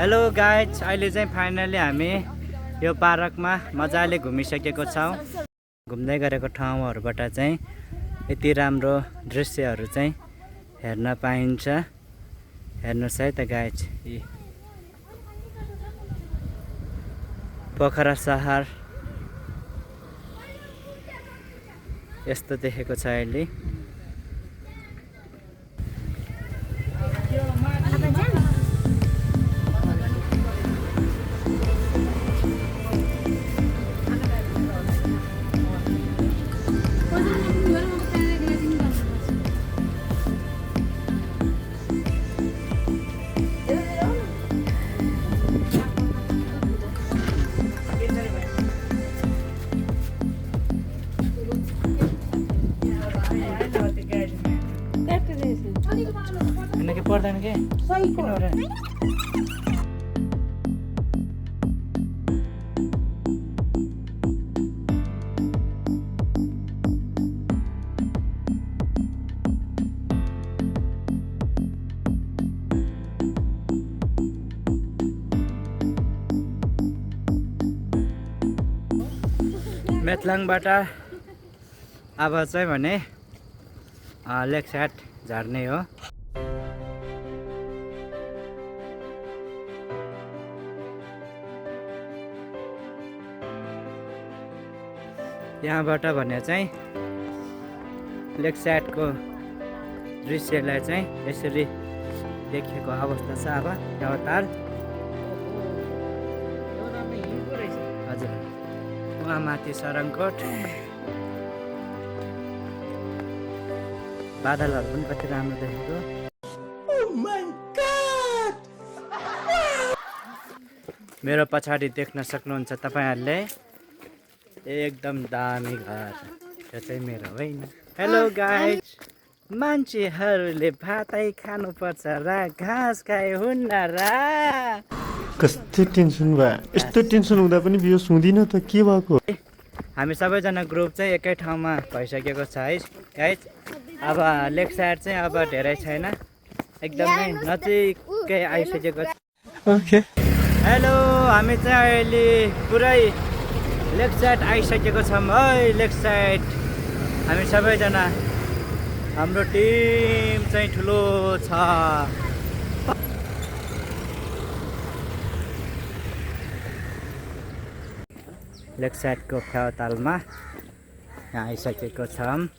Hello guys, अहिले चाहिँ finally हामी यो पार्कमा मजाले घुमिसकेको छौँ। घुम्दै गरेको ठाउँहरूबाट चाहिँ यति राम्रो दृश्यहरू चाहिँ हेर्न पाइन्छ। हेर्नुहोस् है त गाइज, पोखरा सहर यस्तो देखेको छ अहिले। पर्दैन के मेथलाङबाट अब चाहिँ भने लेक साइड झर्ने हो। यहाँबाट भने चाहिँ लेक साइडको दृश्यलाई चाहिँ यसरी देखेको अवस्था छ। अब यताल हजुर उहाँ माथि सरङकोट, बादलहरू पनि कति राम्रो देखेको। मेरो पछाडि देख्न सक्नुहुन्छ तपाईँहरूले एकदम दामी घर, त्यो चाहिँ मेरो होइन। हेलो गाइज, मान्छेहरूले भातै खानुपर्छ र घाँस खाए हुन्न र। कस्तो टेन्सन भयो, यस्तो टेन्सन हुँदा पनि बियो सुँदिन त के भएको। हामी सबैजना ग्रुप चाहिँ एकै ठाउँमा भइसकेको छ है गाइज। अब लेक साइड चाहिँ अब धेरै छैन, एकदमै नजिकै आइसकेको छ। ओके हेलो, हामी चाहिँ अहिले पुरै लेक साइड आइसकेको छौँ है। लेक साइड हामी सबैजना, हाम्रो टिम चाहिँ ठुलो छ। लेक साइडको फेवातालमा यहाँ आइसकेको छौँ।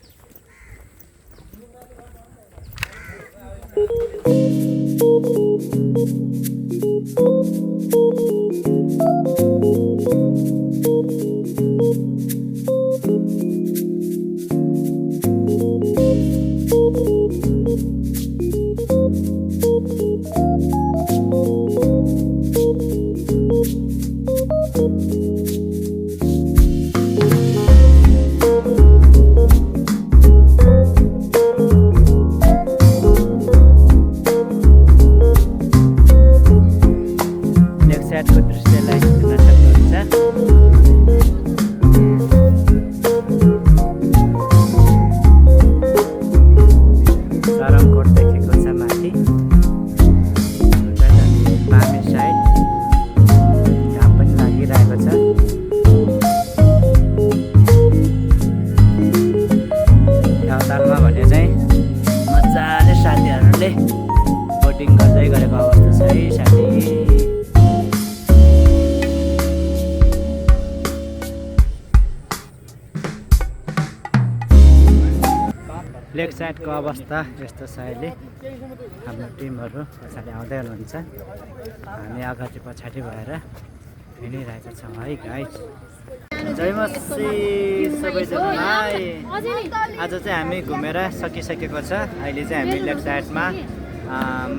को दृश्यलाई हेर्न सक्नुहुन्छ। सरङकोट देखेको छ माथि, बामे साइड घाम पनि लागिरहेको छ। गाउँतालमा भने चाहिँ मजाले साथीहरूले बोटिङ गर्दै गरेको अवस्था छ है साथी। लेक साइडको अवस्था यस्तो छ अहिले। हाम्रो टिमहरू पछाडि आउँदै हुनुहुन्छ, हामी अगाडि पछाडि भएर हिँडिरहेका छौँ है गाइज। जय मसी सबैजनालाई। आज चाहिँ हामी घुमेर सकिसकेको छ। अहिले चाहिँ हामी लेक साइडमा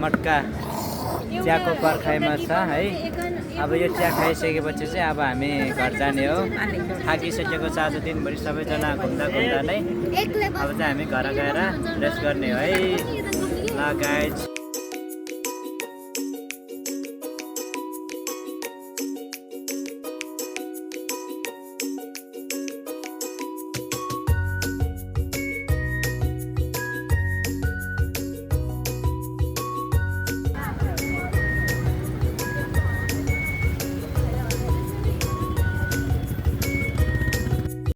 मटका चियाको पर्खाइमा छ है। अब यो चिया खाइसकेपछि चाहिँ अब हामी घर जाने हो। थाकिसकेको छ आज दिनभरि सबैजना घुम्दा घुम्दा नै। अब चाहिँ हामी घर गएर रेस्ट गर्ने हो है। ल गाइज।